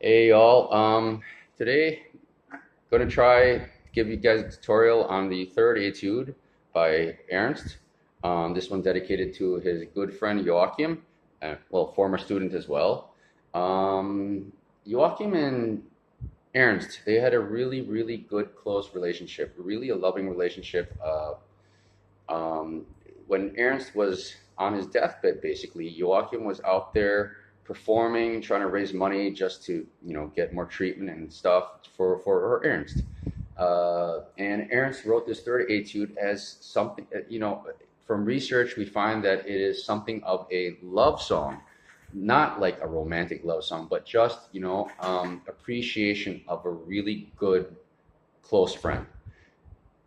Hey y'all, today going to try to give you guys a tutorial on the third etude by Ernst. This one dedicated to his good friend Joachim, well, former student as well. Joachim and Ernst, they had a really good close relationship, really a loving relationship. Um, when Ernst was on his deathbed, basically, Joachim was out there performing, trying to raise money just to, get more treatment and stuff for Ernst. And Ernst wrote this third etude as something, from research, we find that it is something of a love song, not like a romantic love song, but just, appreciation of a really good close friend.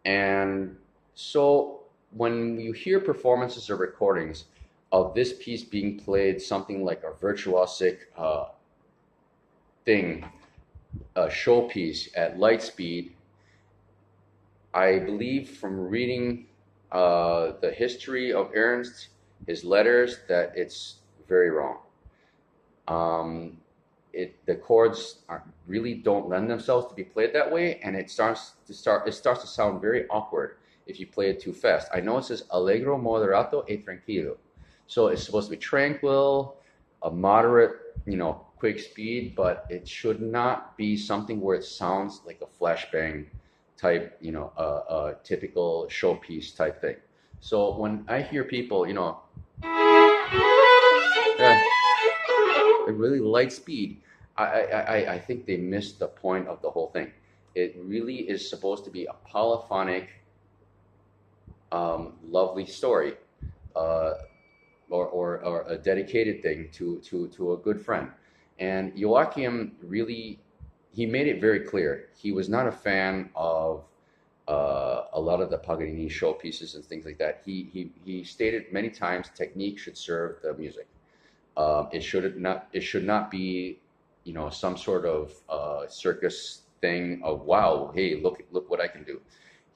And so when you hear performances or recordings of this piece being played, something like a virtuosic thing, a showpiece at light speed, I believe from reading the history of Ernst, his letters, that it's very wrong. The chords really don't lend themselves to be played that way, and it starts to sound very awkward if you play it too fast. I know it says allegro, moderato e tranquillo, so it's supposed to be tranquil, a moderate, quick speed, but it should not be something where it sounds like a flashbang type, a typical showpiece type thing. So when I hear people, a really light speed, I think they missed the point of the whole thing. It really is supposed to be a polyphonic, lovely story, uh, or a dedicated thing to a good friend. And Joachim really, he made it very clear he was not a fan of a lot of the Paganini showpieces and things like that. He stated many times technique should serve the music. It should not be, some sort of circus thing of wow, hey, look what I can do.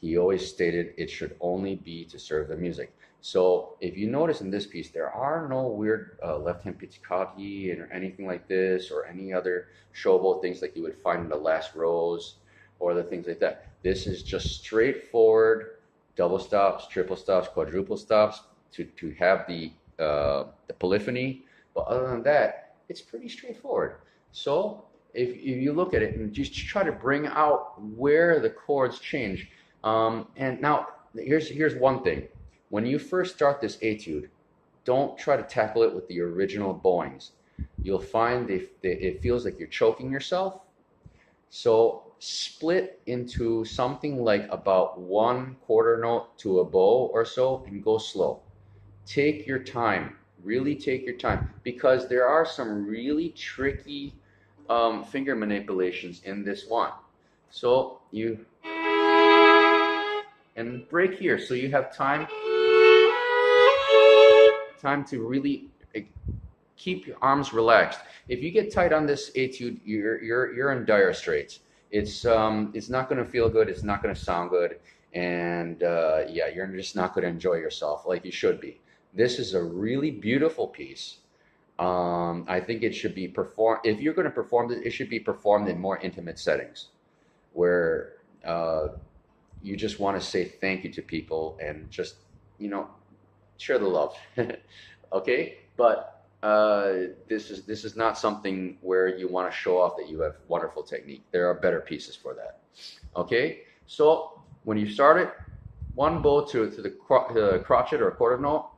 He always stated it should only be to serve the music. So if you notice in this piece, there are no weird left-hand pizzicati or anything like this, or any other showboat things like you would find in the last rows or the things like that. This is just straightforward double stops, triple stops, quadruple stops to have the polyphony. But other than that, it's pretty straightforward. So if you look at it and just try to bring out where the chords change. And now here's one thing. When you first start this etude, don't try to tackle it with the original bowings. You'll find it feels like you're choking yourself. So split into something like about 1/4 note to a bow or so and go slow. Take your time, really take your time, because there are some really tricky finger manipulations in this one. So you, and break here, so you have time to really keep your arms relaxed. If you get tight on this etude, you're in dire straits. It's not going to feel good. It's not going to sound good, and yeah, you're just not going to enjoy yourself like you should be. This is a really beautiful piece. I think it should be performed. If you're going to perform it, it should be performed in more intimate settings, where you just want to say thank you to people and just, share the love. Okay, but this is not something where you want to show off that you have wonderful technique. There are better pieces for that. Okay, so when you start it, one bow to the crotchet or quarter note.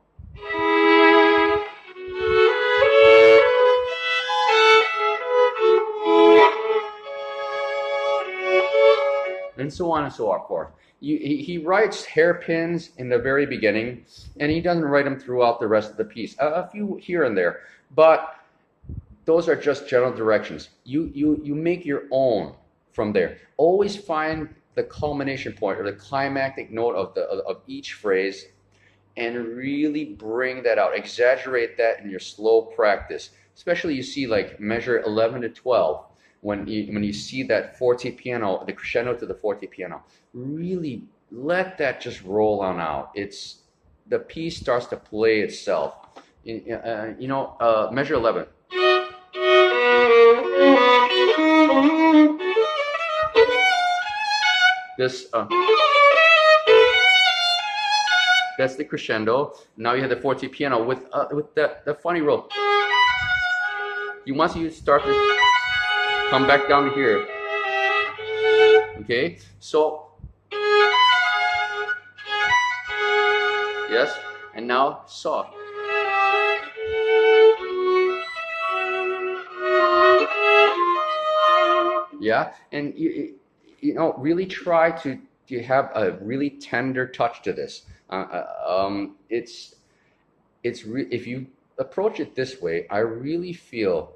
And so on and so forth. He writes hairpins in the very beginning, and he doesn't write them throughout the rest of the piece. A few here and there, but those are just general directions. You make your own from there. Always find the culmination point or the climactic note of each phrase, and really bring that out. Exaggerate that in your slow practice. Especially you see like measure 11 to 12. When you see that forte piano, the crescendo to the forte piano, really let that just roll on out. The piece starts to play itself. Measure 11. this that's the crescendo. Now you have the forte piano with the funny roll. Once you start to come back down to here, okay? So yes, and now soft. Yeah, and really try to have a really tender touch to this. If you approach it this way, I really feel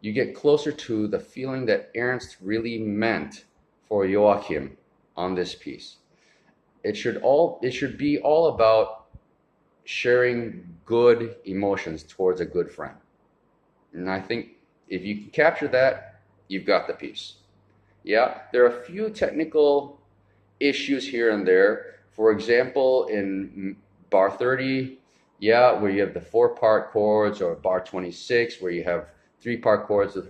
you get closer to the feeling that Ernst really meant for Joachim on this piece. It should be all about sharing good emotions towards a good friend. And I think if you can capture that, you've got the piece. Yeah, there are a few technical issues here and there. For example, in bar 30, yeah, where you have the 4-part chords, or bar 26, where you have 3-part chords with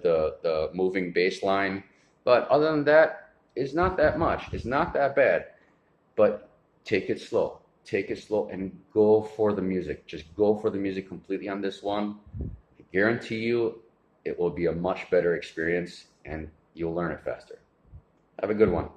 the moving bass line. But other than that, it's not that much. It's not that bad. But take it slow. Take it slow and go for the music. Just go for the music completely on this one. I guarantee you it will be a much better experience and you'll learn it faster. Have a good one.